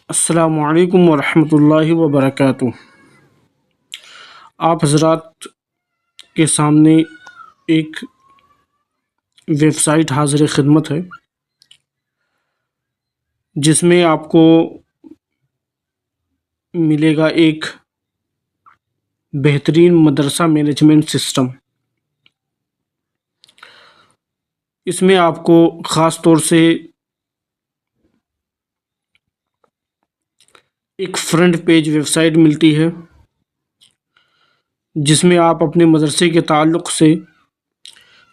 السلام علیکم ورحمۃ اللہ وبرکاتہ۔ آپ حضرات کے سامنے ایک ویب سائٹ حاضر خدمت ہے، جس میں آپ کو ملے گا ایک بہترین مدرسہ مینجمنٹ سسٹم۔ اس میں آپ کو خاص طور سے ایک فرنٹ پیج ویب سائٹ ملتی ہے، جس میں آپ اپنے مدرسے کے تعلق سے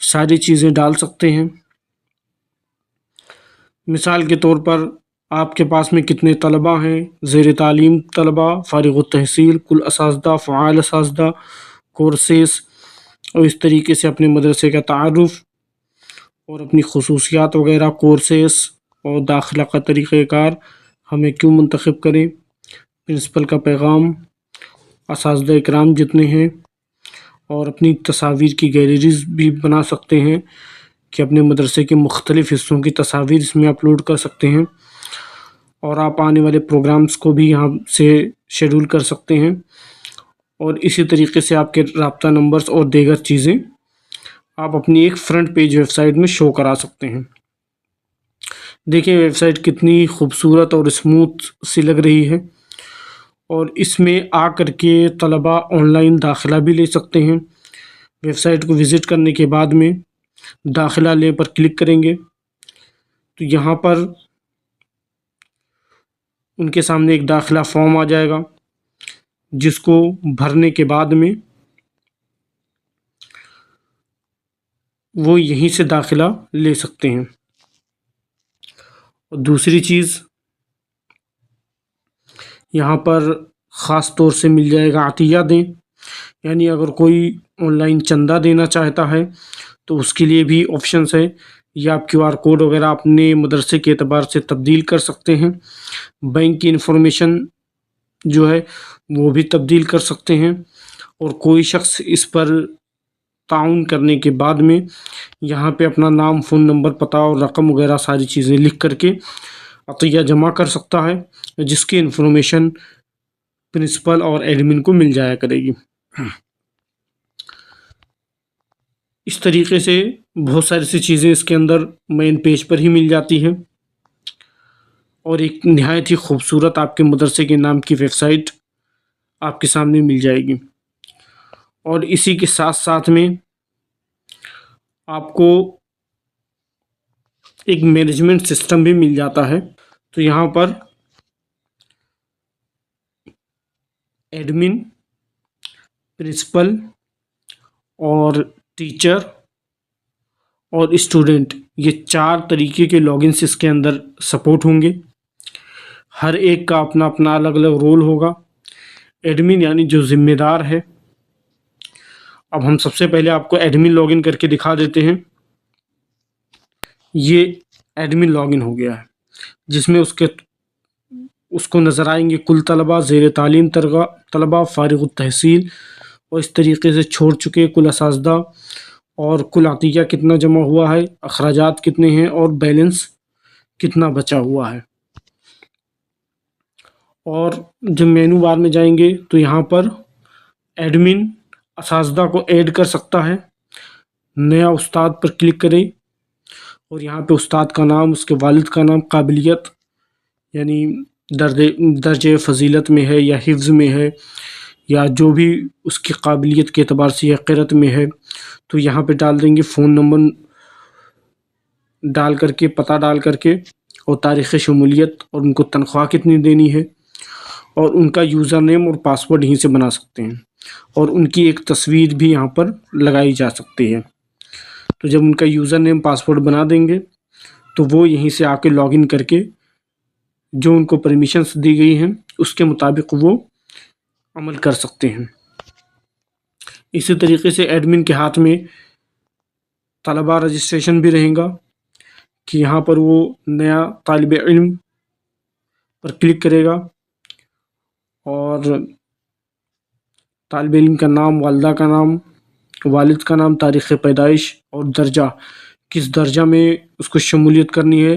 ساری چیزیں ڈال سکتے ہیں۔ مثال کے طور پر آپ کے پاس میں کتنے طلباء ہیں، زیر تعلیم طلباء، فارغ التحصیل، کل اساتذہ، فعال اساتذہ، کورسز، اور اس طریقے سے اپنے مدرسے کا تعارف اور اپنی خصوصیات وغیرہ، کورسز اور داخلہ کا طریقہ کار، ہمیں کیوں منتخب کریں، پرنسپل کا پیغام، اساتذہ اکرام جتنے ہیں، اور اپنی تصاویر کی گیلریز بھی بنا سکتے ہیں کہ اپنے مدرسے کے مختلف حصوں کی تصاویر اس میں اپلوڈ کر سکتے ہیں، اور آپ آنے والے پروگرامز کو بھی یہاں سے شیڈول کر سکتے ہیں، اور اسی طریقے سے آپ کے رابطہ نمبرز اور دیگر چیزیں آپ اپنی ایک فرنٹ پیج ویب سائٹ میں شو کرا سکتے ہیں۔ دیکھیں ویب سائٹ کتنی خوبصورت اور اسموتھ سی لگ رہی ہے، اور اس میں آ کر کے طلباء آن لائن داخلہ بھی لے سکتے ہیں۔ ویب سائٹ کو وزٹ کرنے کے بعد میں داخلہ لے پر کلک کریں گے تو یہاں پر ان کے سامنے ایک داخلہ فارم آ جائے گا، جس کو بھرنے کے بعد میں وہ یہیں سے داخلہ لے سکتے ہیں۔ اور دوسری چیز یہاں پر خاص طور سے مل جائے گا عطیہ دیں، یعنی اگر کوئی آن لائن چندہ دینا چاہتا ہے تو اس کے لیے بھی آپشنس ہے، یا آپ QR کوڈ وغیرہ اپنے مدرسے کے اعتبار سے تبدیل کر سکتے ہیں، بینک کی انفارمیشن جو ہے وہ بھی تبدیل کر سکتے ہیں، اور کوئی شخص اس پر تعاون کرنے کے بعد میں یہاں پہ اپنا نام، فون نمبر، پتہ اور رقم وغیرہ ساری چیزیں لکھ کر کے عطیہ جمع کر سکتا ہے، جس کی انفارمیشن پرنسپل اور ایڈمن کو مل جایا کرے گی۔ اس طریقے سے بہت ساری سی چیزیں اس کے اندر مین پیج پر ہی مل جاتی ہیں، اور ایک نہایت ہی خوبصورت آپ کے مدرسے کے نام کی ویب سائٹ آپ کے سامنے مل جائے گی۔ اور اسی کے ساتھ ساتھ میں آپ کو ایک مینجمنٹ سسٹم بھی مل جاتا ہے، تو یہاں پر ایڈمن، پرنسپل اور ٹیچر اور اسٹوڈنٹ، یہ 4 طریقے کے لاگنس اس کے اندر سپورٹ ہوں گے۔ ہر ایک کا اپنا اپنا الگ الگ رول ہوگا۔ ایڈمن یعنی جو ذمہ دار ہے، اب ہم سب سے پہلے آپ کو ایڈمن لاگن کر کے دکھا دیتے ہیں۔ یہ ایڈمن لاگن ہو گیا ہے، جس میں اس کو نظر آئیں گے کل طلباء، زیر تعلیم طلباء، فارغ التحصیل، اور اس طریقے سے چھوڑ چکے کل اساتذہ، اور کل عطیہ کتنا جمع ہوا ہے، اخراجات کتنے ہیں، اور بیلنس کتنا بچا ہوا ہے۔ اور جب مینو بار میں جائیں گے تو یہاں پر ایڈمن اساتذہ کو ایڈ کر سکتا ہے۔ نیا استاد پر کلک کریں، اور یہاں پہ استاد کا نام، اس کے والد کا نام، قابلیت یعنی درجہ فضیلت میں ہے یا حفظ میں ہے، یا جو بھی اس کی قابلیت کے اعتبار سے یا قرأت میں ہے، تو یہاں پہ ڈال دیں گے، فون نمبر ڈال کر کے، پتہ ڈال کر کے، اور تاریخ شمولیت، اور ان کو تنخواہ کتنی دینی ہے، اور ان کا یوزر نیم اور پاسورڈ یہیں سے بنا سکتے ہیں، اور ان کی ایک تصویر بھی یہاں پر لگائی جا سکتی ہے۔ تو جب ان کا یوزر نیم، پاسورڈ بنا دیں گے تو وہ یہیں سے آ کے لاگ ان کر کے جو ان کو پرمیشنز دی گئی ہیں اس کے مطابق وہ عمل کر سکتے ہیں۔ اسی طریقے سے ایڈمن کے ہاتھ میں طلبہ رجسٹریشن بھی رہے گا، کہ یہاں پر وہ نیا طالب علم پر کلک کرے گا، اور طالب علم کا نام، والدہ کا نام، والد کا نام، تاریخ پیدائش اور درجہ، کس درجہ میں اس کو شمولیت کرنی ہے،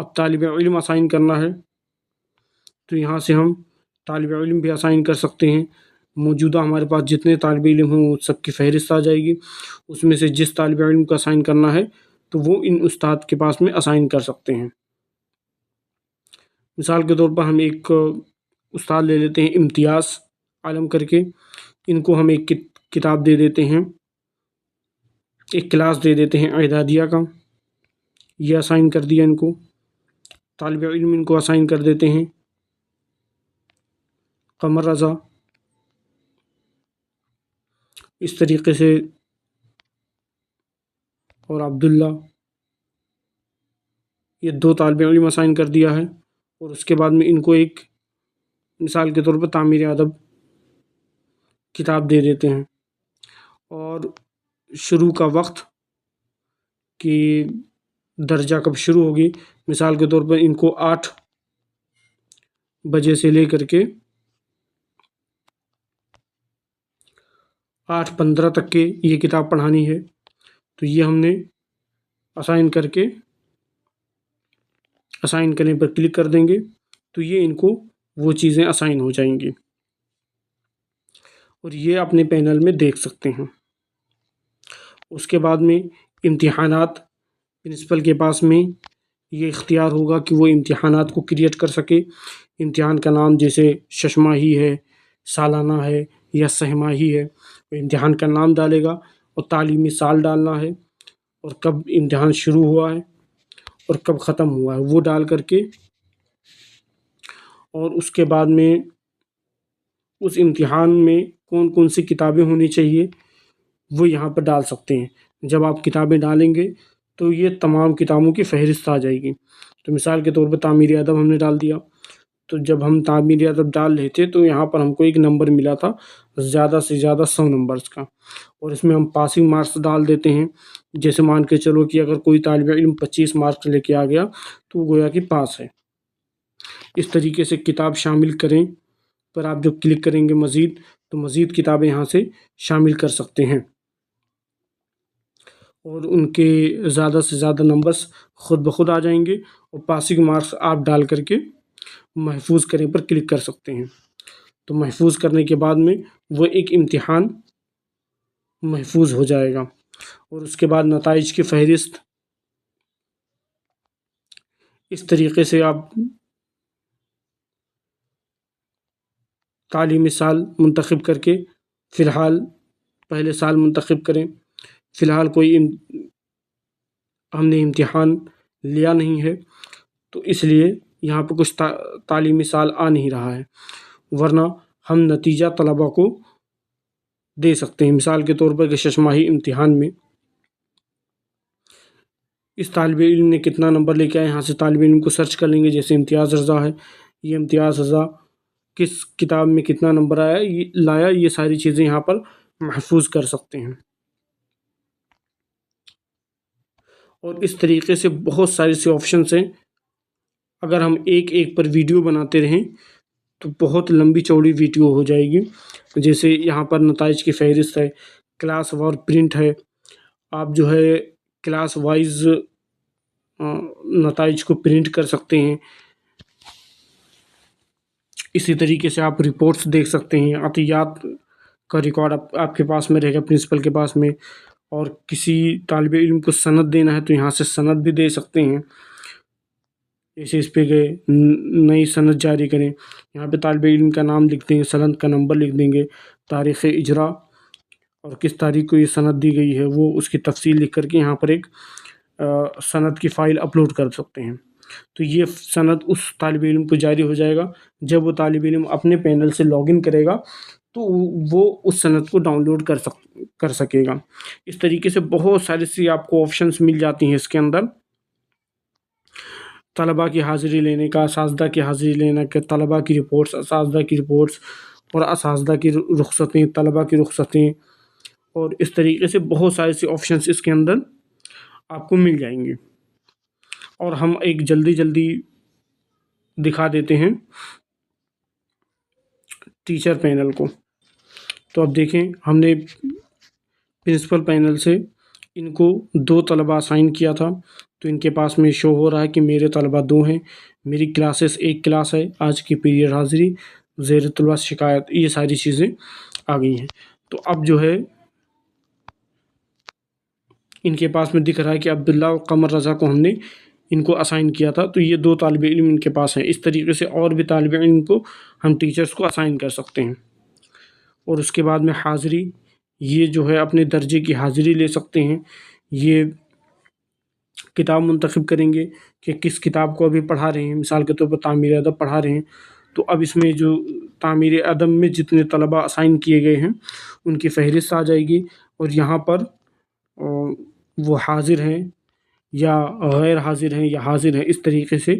اب طالب علم اسائن کرنا ہے تو یہاں سے ہم طالب علم بھی اسائن کر سکتے ہیں. موجودہ ہمارے پاس جتنے طالب علم ہوں سب کی فہرست آ جائے گی. اس میں سے جس طالب علم کو اسائن کرنا ہے تو وہ ان استاد کے پاس میں اسائن کر سکتے ہیں. مثال کے طور پر ہم ایک استاد لے لیتے ہیں امتیاز عالم کر کے. ان کو ہم ایک کتاب دے دیتے ہیں، ایک کلاس دے دیتے ہیں اعدادیہ کا. یہ اسائن کر دیا ان کو. طالب علم ان کو اسائن کر دیتے ہیں قمر رضا. اس طریقے سے اور عبداللہ، یہ 2 طالب علم اسائن کر دیا ہے. اور اس کے بعد میں ان کو ایک مثال کے طور پر تعمیر ادب کتاب دے دیتے ہیں. اور شروع کا وقت کہ درجہ کب شروع ہوگی، مثال کے طور پر ان کو 8 بجے سے لے کر کے 8:15 تک کے یہ کتاب پڑھانی ہے. تو یہ ہم نے اسائن کر کے اسائن کرنے پر کلک کر دیں گے تو یہ ان کو وہ چیزیں اسائن ہو جائیں گی اور یہ اپنے پینل میں دیکھ سکتے ہیں. اس کے بعد میں امتحانات، پرنسپل کے پاس میں یہ اختیار ہوگا کہ وہ امتحانات کو کریٹ کر سکے. امتحان کا نام جیسے ششماہی ہے، سالانہ ہے یا سہ ماہی ہے، وہ امتحان کا نام ڈالے گا اور تعلیمی سال ڈالنا ہے اور کب امتحان شروع ہوا ہے اور کب ختم ہوا ہے وہ ڈال کر کے، اور اس کے بعد میں اس امتحان میں کون کون سی کتابیں ہونی چاہیے وہ یہاں پر ڈال سکتے ہیں. جب آپ کتابیں ڈالیں گے تو یہ تمام کتابوں کی فہرست آ جائے گی. تو مثال کے طور پر تعمیر ادب ہم نے ڈال دیا. تو جب ہم تعمیر ادب ڈال رہے تھے تو یہاں پر ہم کو ایک نمبر ملا تھا زیادہ سے زیادہ 100 نمبرز کا، اور اس میں ہم پاسنگ مارکس ڈال دیتے ہیں. جیسے مان کے چلو کہ اگر کوئی طالب علم 25 مارکس لے کے آ گیا تو وہ گویا کہ پاس ہے. اس طریقے سے کتاب شامل کریں پر آپ جب کلک کریں گے مزید تو مزید کتابیں یہاں سے شامل کر سکتے ہیں اور ان کے زیادہ سے زیادہ نمبرز خود بخود آ جائیں گے. اور پاسنگ مارکس آپ ڈال کر کے محفوظ کریں پر کلک کر سکتے ہیں. تو محفوظ کرنے کے بعد میں وہ ایک امتحان محفوظ ہو جائے گا. اور اس کے بعد نتائج کی فہرست. اس طریقے سے آپ تعلیمی سال منتخب کر کے، فی الحال پہلے سال منتخب کریں. فی الحال کوئی ہم نے امتحان لیا نہیں ہے تو اس لیے یہاں پہ کچھ تعلیمی سال آ نہیں رہا ہے، ورنہ ہم نتیجہ طلباء کو دے سکتے ہیں. مثال کے طور پر کہ ششماہی امتحان میں اس طالب علم نے کتنا نمبر لے کے آیا، یہاں سے طالب علم کو سرچ کر لیں گے. جیسے امتیاز رضا ہے، یہ امتیاز رضا کس کتاب میں کتنا نمبر لایا، یہ ساری چیزیں یہاں پر محفوظ کر سکتے ہیں. اور اس طریقے سے بہت سارے سے آپشنس ہیں. اگر ہم ایک ایک پر ویڈیو بناتے رہیں تو بہت لمبی چوڑی ویڈیو ہو جائے گی. جیسے یہاں پر نتائج کی فہرست ہے، کلاس وار پرنٹ ہے. آپ جو ہے کلاس وائز نتائج کو پرنٹ کر سکتے ہیں. اسی طریقے سے آپ رپورٹس دیکھ سکتے ہیں. عطیات کا ریکارڈ آپ کے پاس میں رہے گا، پرنسپل کے پاس میں. اور کسی طالب علم کو سند دینا ہے تو یہاں سے سند بھی دے سکتے ہیں. جیسے اس پہ گئے نئی سند جاری کریں، یہاں پہ طالب علم کا نام لکھ دیں گے، سند کا نمبر لکھ دیں گے، تاریخ اجرا اور کس تاریخ کو یہ سند دی گئی ہے وہ اس کی تفصیل لکھ کر کے یہاں پر ایک سند کی فائل اپلوڈ کر سکتے ہیں. تو یہ سند اس طالب علم کو جاری ہو جائے گا. جب وہ طالب علم اپنے پینل سے لاگ ان کرے گا تو وہ اس سند کو ڈاؤن لوڈ کر سکے گا. اس طریقے سے بہت ساری سی آپ کو آپشنس مل جاتی ہیں اس کے اندر. طلباء کی حاضری لینے کا، اساتذہ کی حاضری لینے کا، طلباء کی رپورٹس، اساتذہ کی رپورٹس اور اساتذہ کی رخصتیں، طلباء کی رخصتیں، اور اس طریقے سے بہت سارے سے آپشنس اس کے اندر آپ کو مل جائیں گے. اور ہم ایک جلدی دکھا دیتے ہیں ٹیچر پینل کو. تو اب دیکھیں ہم نے پرنسپل پینل سے ان کو 2 طلباء اسائن کیا تھا. تو ان کے پاس میں شو ہو رہا ہے کہ میرے طلبہ 2 ہیں، میری کلاسز 1 کلاس ہے، آج کی پیریڈ حاضری، زیر طلبہ شکایت، یہ ساری چیزیں آ گئی ہیں۔ تو اب جو ہے ان کے پاس میں دکھ رہا ہے کہ عبداللہ اور قمر رضا کو ہم نے ان کو اسائن کیا تھا، تو یہ 2 طالب علم ان کے پاس ہیں۔ اس طریقے سے اور بھی طالب علم کو ہم ٹیچرز کو اسائن کر سکتے ہیں۔ اور اس کے بعد میں حاضری، یہ جو ہے اپنے درجے کی حاضری لے سکتے ہیں۔ یہ کتاب منتخب کریں گے کہ کس کتاب کو ابھی پڑھا رہے ہیں، مثال کے طور پر تعمیر ادب پڑھا رہے ہیں، تو اب اس میں جو تعمیر ادب میں جتنے طلبہ اسائن کیے گئے ہیں ان کی فہرست آ جائے گی، اور یہاں پر وہ حاضر ہیں یا غیر حاضر ہیں یا حاضر ہیں، اس طریقے سے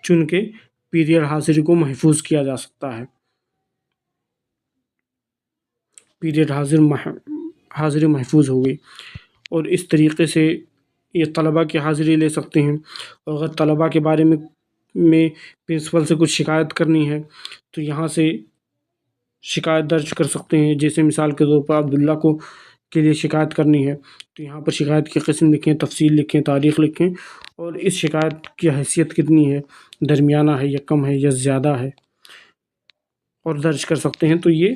چن کے پیریڈ حاضری کو محفوظ کیا جا سکتا ہے۔ پیریڈ حاضری محفوظ ہو گئی، اور اس طریقے سے یہ طلبہ کی حاضری لے سکتے ہیں۔ اور اگر طلبہ کے بارے میں پرنسپل سے کچھ شکایت کرنی ہے تو یہاں سے شکایت درج کر سکتے ہیں، جیسے مثال کے طور پر عبداللہ کو کے لیے شکایت کرنی ہے تو یہاں پر شکایت کی قسم لکھیں، تفصیل لکھیں، تاریخ لکھیں، اور اس شکایت کی حیثیت کتنی ہے، درمیانہ ہے یا کم ہے یا زیادہ ہے، اور درج کر سکتے ہیں۔ تو یہ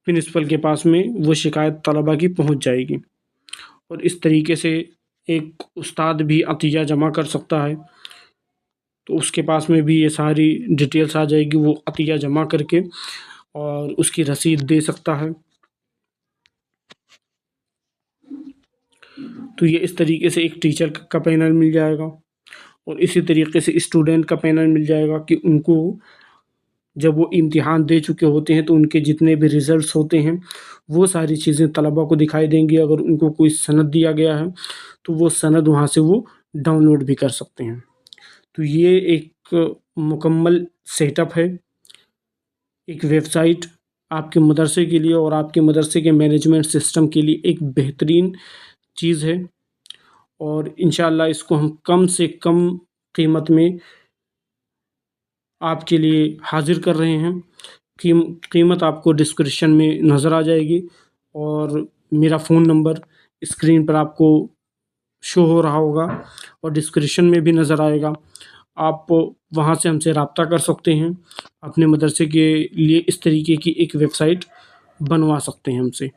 پرنسپل کے پاس میں وہ شکایت طلبہ کی پہنچ جائے گی، اور اس طریقے سے ایک استاد بھی عطیہ جمع کر سکتا ہے، تو اس کے پاس میں بھی یہ ساری ڈیٹیلز آ جائے گی، وہ عطیہ جمع کر کے اور اس کی رسید دے سکتا ہے۔ تو یہ اس طریقے سے ایک ٹیچر کا پینل مل جائے گا، اور اسی طریقے سے اسٹوڈنٹ کا پینل مل جائے گا کہ ان کو جب وہ امتحان دے چکے ہوتے ہیں تو ان کے جتنے بھی ریزلٹس ہوتے ہیں وہ ساری چیزیں طلبہ کو دکھائی دیں گی۔ اگر ان کو کوئی سند دیا گیا ہے تو وہ سند وہاں سے وہ ڈاؤن لوڈ بھی کر سکتے ہیں۔ تو یہ ایک مکمل سیٹ اپ ہے، ایک ویب سائٹ آپ کے مدرسے کے لیے اور آپ کے مدرسے کے مینجمنٹ سسٹم کے لیے ایک بہترین چیز ہے، اور انشاءاللہ اس کو ہم کم سے کم قیمت میں آپ کے لیے حاضر کر رہے ہیں۔ قیمت آپ کو ڈسکرپشن میں نظر آ جائے گی، اور میرا فون نمبر اسکرین پر آپ کو شو ہو رہا ہوگا اور ڈسکرپشن میں بھی نظر آئے گا۔ آپ وہاں سے ہم سے رابطہ کر سکتے ہیں، اپنے مدرسے کے لیے اس طریقے کی ایک ویب سائٹ بنوا سکتے ہیں ہم سے۔